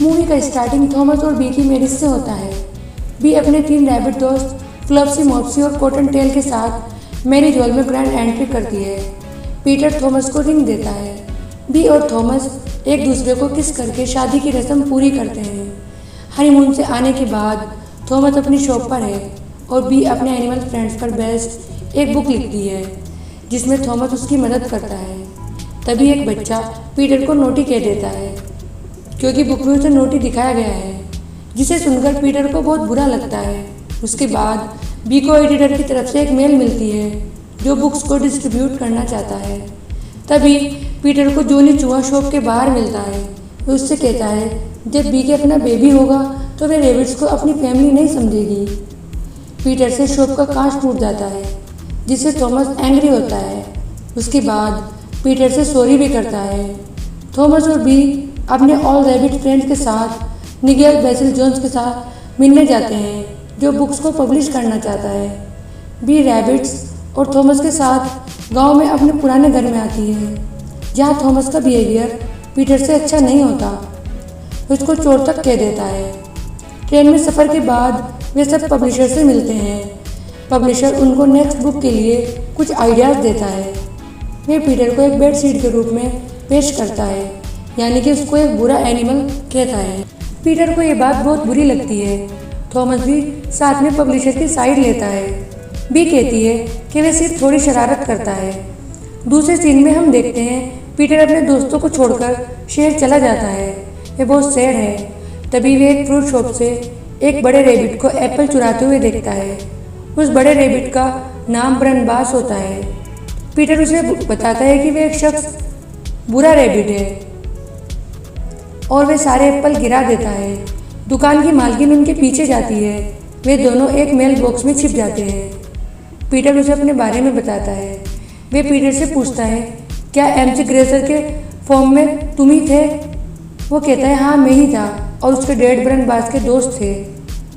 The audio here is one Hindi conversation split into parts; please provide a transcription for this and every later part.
मूवी का स्टार्टिंग थॉमस और बी की मैरिज से होता है। बी अपने 3 रैबिट दोस्त फ्लॉप्सी, मॉप्सी और कॉटन टेल के साथ मैरिज हॉल में ग्रैंड एंट्री करती है। पीटर थॉमस को रिंग देता है। बी और थॉमस एक दूसरे को किस करके शादी की रस्म पूरी करते हैं। हनीमून से आने के बाद थॉमस अपनी शॉप पर है और बी अपने एनिमल फ्रेंड्स पर बेस्ड एक बुक लिखती है जिसमें थॉमस उसकी मदद करता है। तभी एक बच्चा पीटर को नोटी कह देता है क्योंकि बुक में उसे नोटी दिखाया गया है, जिसे सुनकर पीटर को बहुत बुरा लगता है। उसके बाद बी को एडिटर की तरफ से एक मेल मिलती है जो बुक्स को डिस्ट्रीब्यूट करना चाहता है। तभी पीटर को जोनी चूहा शॉप के बाहर मिलता है। वो उससे कहता है जब बी के अपना बेबी होगा तो वे रेबिट्स को अपनी फैमिली नहीं समझेगी। पीटर से शॉप का कांच टूट जाता है जिससे थॉमस एंग्री होता है। उसके बाद पीटर से सॉरी भी करता है। थॉमस और बी अपने ऑल रैबिट फ्रेंड्स के साथ निगेल बेसिल जोन्स के साथ मिलने जाते हैं जो बुक्स को पब्लिश करना चाहता है। बी रैबिट्स और थॉमस के साथ गांव में अपने पुराने घर में आती है जहां थॉमस का बिहेवियर पीटर से अच्छा नहीं होता। उसको चोर तक कह देता है। ट्रेन में सफ़र के बाद वे सब पब्लिशर से मिलते हैं। पब्लिशर उनको नेक्स्ट बुक के लिए कुछ आइडियाज़ देता है। वे पीटर को एक बेड शीट के रूप में पेश करता है, यानी कि उसको एक बुरा एनिमल कहता है। पीटर को ये बात बहुत बुरी लगती है। थॉमस भी साथ में पब्लिशर की साइड लेता है। बी कहती है कि वे सिर्फ थोड़ी शरारत करता है। दूसरे सीन में हम देखते हैं पीटर अपने दोस्तों को छोड़कर शहर चला जाता है। वे बहुत सैड है। तभी वे एक फ्रूट शॉप से एक बड़े रेबिट को एप्पल चुराते हुए देखता है। उस बड़े रेबिट का नाम बरनबास होता है। पीटर उसे बताता है कि वे एक शख्स बुरा रेबिट है और वे सारे एप्पल गिरा देता है। दुकान की मालकिन उनके पीछे जाती है। वे दोनों एक मेल बॉक्स में छिप जाते हैं। पीटर उसे अपने बारे में बताता है। वे पीटर से पूछता है क्या एमसी ग्रेसर के फॉर्म में तुम ही थे? वो कहता है हाँ मैं ही था और उसके डैड बरनबास के दोस्त थे।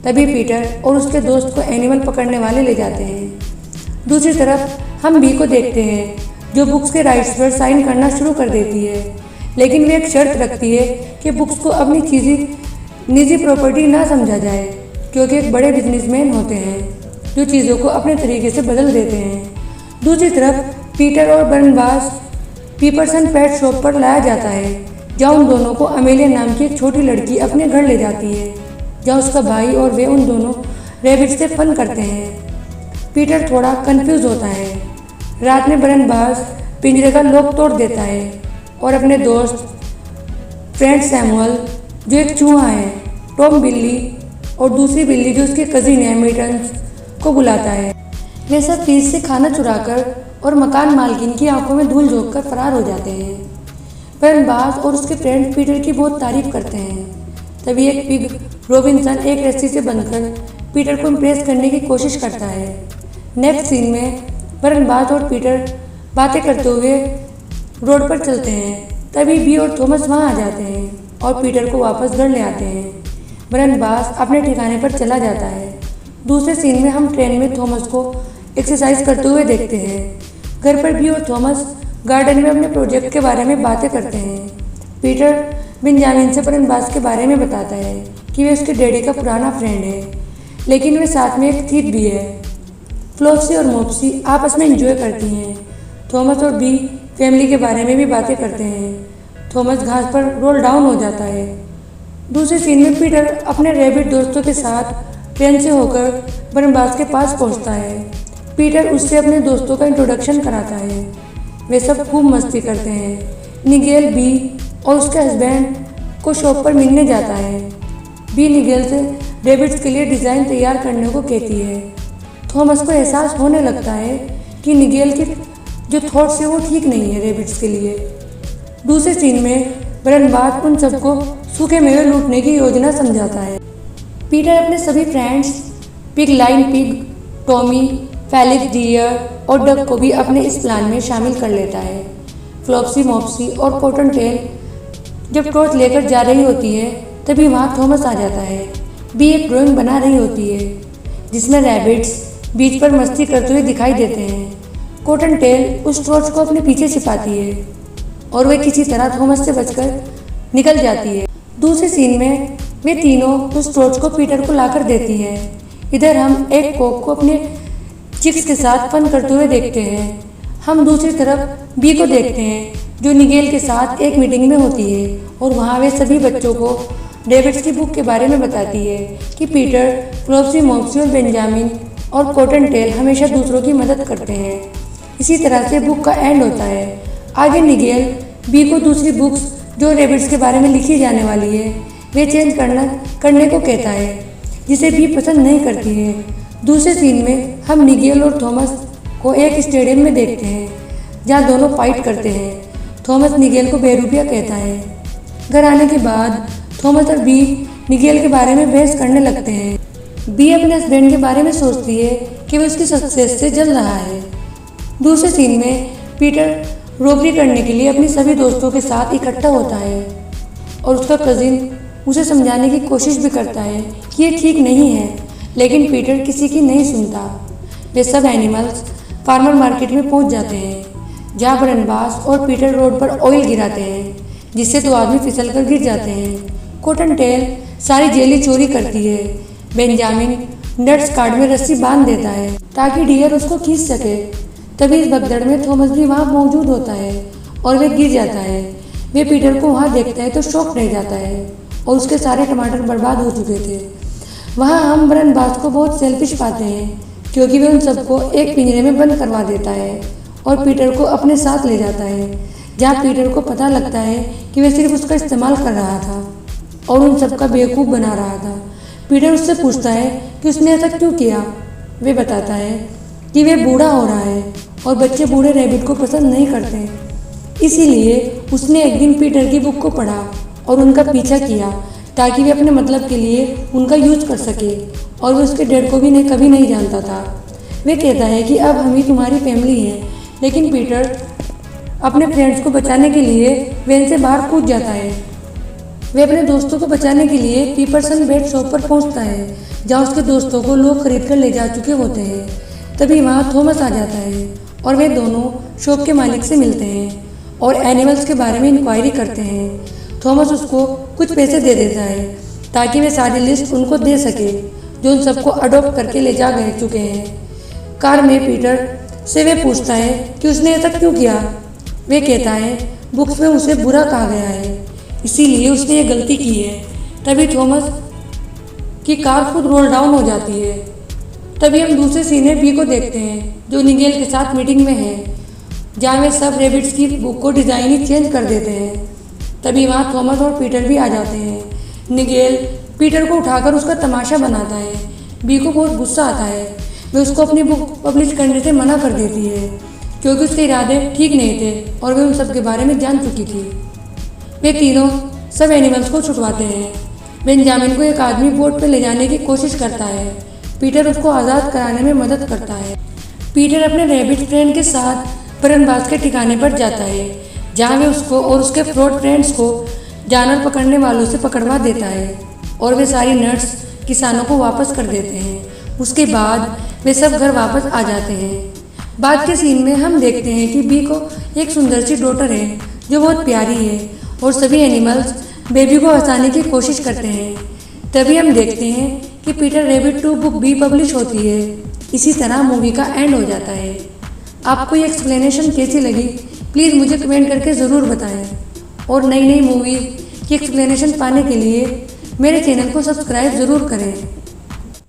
तभी पीटर और उसके दोस्त को एनिमल पकड़ने वाले ले जाते हैं। दूसरी तरफ हम बी को देखते हैं जो बुक्स के राइट्स पर साइन करना शुरू कर देती है, लेकिन वे एक शर्त रखती है कि बुक्स को अपनी निजी प्रॉपर्टी ना समझा जाए क्योंकि एक बड़े बिजनेसमैन होते हैं जो चीज़ों को अपने तरीके से बदल देते हैं। दूसरी तरफ पीटर और बरनबास पीपरसन पेट शॉप पर लाया जाता है जहाँ उन दोनों को अमेलिया नाम की एक छोटी लड़की अपने घर ले जाती है, जहाँ उसका भाई और वे उन दोनों रैबिट से फन करते हैं। पीटर थोड़ा कंफ्यूज होता है। रात में बरनबास पिंजरे का लॉक तोड़ देता है और अपने दोस्त फ्रेंड सैमुअल जो एक चूहा है, टॉम बिल्ली और दूसरी बिल्ली जो उसकी कजिन है मिटन्स को बुलाता है। वे सब फ्रिज से खाना चुराकर और मकान मालकिन की आंखों में धूल झोंक कर फरार हो जाते हैं। बरनबास और उसके फ्रेंड पीटर की बहुत तारीफ करते हैं। तभी एक पिग रॉबिन्सन एक रस्सी से बंधकर पीटर को इम्प्रेस करने की कोशिश करता है। नेक्स्ट सीन में बरनबास और पीटर बातें करते हुए रोड पर चलते हैं। तभी बी और थॉमस वहां आ जाते हैं और पीटर को वापस घर ले आते हैं। बरनबास अपने ठिकाने पर चला जाता है। दूसरे सीन में हम ट्रेन में थॉमस को एक्सरसाइज करते हुए देखते हैं। घर पर बी और थॉमस गार्डन में अपने प्रोजेक्ट के बारे में बातें करते हैं। पीटर बेंजामिन से बरनबास के बारे में बताता है कि वे उसके डैडी का पुराना फ्रेंड है, लेकिन वे साथ में एक थीप भी है। फ्लॉप्सी और मॉप्सी आपस में एंजॉय करती हैं। थॉमस और बी फैमिली के बारे में भी बातें करते हैं। थॉमस घास पर रोल डाउन हो जाता है। दूसरे सीन में पीटर अपने रैबिट दोस्तों के साथ ट्रेन से होकर बरनबास के पास पहुंचता है। पीटर उससे अपने दोस्तों का इंट्रोडक्शन कराता है। वे सब खूब मस्ती करते हैं। निगेल बी और उसके हस्बैंड को शॉप पर मिलने जाता है। बी निगेल से रैबिट्स के लिए डिज़ाइन तैयार करने को कहती है। थॉमस को एहसास होने लगता है कि निगेल के जो थॉट्स है वो ठीक नहीं है रैबिट्स के लिए। दूसरे सीन में बरनबास उन सबको सूखे मेवे लूटने की योजना समझाता है। पीटर अपने सभी friends Pigling pig, Tommy, Felix deer और डक को भी अपने इस प्लान में शामिल कर लेता है। फ्लॉप्सी, मॉप्सी और कॉटन टेल जब टॉर्च लेकर जा रही होती है तभी वहाँ थॉमस आ जाता है। बी एक ड्राइंग बना रही होती है जिसमें रैबिट्स बीच पर मस्ती करते हुए दिखाई देते हैं। कॉटन टेल उस टॉर्च को अपने पीछे छिपाती है और वह किसी तरह थॉमस से बचकर निकल जाती है। दूसरे सीन में वे तीनों उस टॉर्च को पीटर को लाकर देती हैं। इधर हम एक कॉक को अपने चिक्स के साथ फन करते हुए देखते हैं। हम दूसरी तरफ बी को देखते हैं जो निगेल के साथ एक मीटिंग में होती है और वहाँ वे सभी बच्चों को डेविड्स की बुक के बारे में बताती है कि पीटर, फ्लॉप्सी, मॉप्सी और बेंजामिन और कॉटन टेल हमेशा दूसरों की मदद करते हैं। इसी तरह से बुक का एंड होता है। आगे निगेल बी को दूसरी बुक्स जो रेबिट्स के बारे में लिखी जाने वाली है वे चेंज करने को कहता है, जिसे बी पसंद नहीं करती है। दूसरे सीन में हम निगेल और थॉमस को एक स्टेडियम में देखते हैं जहाँ दोनों फाइट करते हैं। थॉमस निगेल को बेरूपिया कहता है। घर आने के बाद थॉमस और बी निगेल के बारे में बहस करने लगते हैं। बी अपने हस्बैंड के बारे में सोचती है कि वह उसकी सक्सेस से जल रहा है। दूसरे सीन में पीटर रॉबरी करने के लिए अपनी सभी दोस्तों के साथ इकट्ठा होता है और उसका कजिन उसे समझाने की कोशिश भी करता है कि ये ठीक नहीं है, लेकिन पीटर किसी की नहीं सुनता। वे सब एनिमल्स फार्मर मार्केट में पहुंच जाते हैं जहाँ बरनबास और पीटर रोड पर ऑयल गिराते हैं, जिससे दो आदमी फिसलकर गिर जाते हैं। कॉटन टेल सारी जेली चोरी करती है। बेंजामिन नट्स कार्ड में रस्सी बांध देता है ताकि डियर उसको खींच सके। तभी इस भगदड़ में थॉमस भी वहाँ मौजूद होता है और वे गिर जाता है। वे पीटर को वहाँ देखता है तो शॉक रह जाता है और उसके सारे टमाटर बर्बाद हो चुके थे। वहाँ हम बरनबास को बहुत सेल्फिश पाते हैं क्योंकि वे उन सबको एक पिंजरे में बंद करवा देता है और पीटर को अपने साथ ले जाता है, जहाँ पीटर को पता लगता है कि वे सिर्फ उसका इस्तेमाल कर रहा था और उन सबका बेवकूफ़ बना रहा था। पीटर उससे पूछता है कि उसने ऐसा क्यों किया। वे बताता है कि वे बूढ़ा हो रहा है और बच्चे बूढ़े रैबिट को पसंद नहीं करते। इसीलिए उसने एक दिन पीटर की बुक को पढ़ा और उनका पीछा किया ताकि वे अपने मतलब के लिए उनका यूज कर सके, और वे उसके डैड को भी कभी नहीं जानता था। वे कहता है कि अब हम ही तुम्हारी फैमिली है, लेकिन पीटर अपने फ्रेंड्स को बचाने के लिए वैन से बाहर कूद जाता है। वे अपने दोस्तों को बचाने के लिए पीपरसन बेट शॉप पर पहुंचता है जहां उसके दोस्तों को लोग खरीद कर ले जा चुके होते हैं। तभी वहां थॉमस आ जाता है और वे दोनों शॉप के मालिक से मिलते हैं और एनिमल्स के बारे में इंक्वायरी करते हैं। थॉमस उसको कुछ पैसे दे देता है ताकि वे सारी लिस्ट उनको दे सके जो उन सबको अडॉप्ट करके ले जा गए चुके हैं। कार में पीटर से वे पूछता है कि उसने ऐसा क्यों किया। वे कहता है बुक्स में उसे बुरा कहा गया है, इसीलिए उसने ये गलती की है। तभी थॉमस की कार खुद रोल डाउन हो जाती है। तभी हम दूसरे सीन में बी को देखते हैं जो निगेल के साथ मीटिंग में है, जहाँ वे सब रेबिट्स की बुक को डिज़ाइन ही चेंज कर देते हैं। तभी वहाँ थॉमस और पीटर भी आ जाते हैं। निगेल पीटर को उठाकर उसका तमाशा बनाता है। बी को बहुत गुस्सा आता है। वे उसको अपनी बुक पब्लिश करने से मना कर देती है क्योंकि उसके इरादे ठीक नहीं थे और वे उन सब के बारे में जान चुकी थी। वे तीनों सब एनिमल्स को छुटवाते हैं। बेंजामिन को एक आदमी बोट पर ले जाने की कोशिश करता है। पीटर उसको आज़ाद कराने में मदद करता है। पीटर अपने रैबिट फ्रेंड के साथ बरनबास के ठिकाने पर जाता है जहाँ वे उसको और उसके फ्रॉड फ्रेंड्स को जानवर पकड़ने वालों से पकड़वा देता है और वे सारी नट्स किसानों को वापस कर देते हैं। उसके बाद वे सब घर वापस आ जाते हैं। बाद के सीन में हम देखते हैं कि बी को एक सुंदर सी डॉटर है जो बहुत प्यारी है और सभी एनिमल्स बेबी को हंसाने की कोशिश करते हैं। तभी हम देखते हैं कि पीटर रैबिट 2 बुक भी पब्लिश होती है। इसी तरह मूवी का एंड हो जाता है। आपको ये एक्सप्लेनेशन कैसी लगी प्लीज़ मुझे कमेंट करके ज़रूर बताएं और नई नई मूवी की एक्सप्लेनेशन पाने के लिए मेरे चैनल को सब्सक्राइब ज़रूर करें।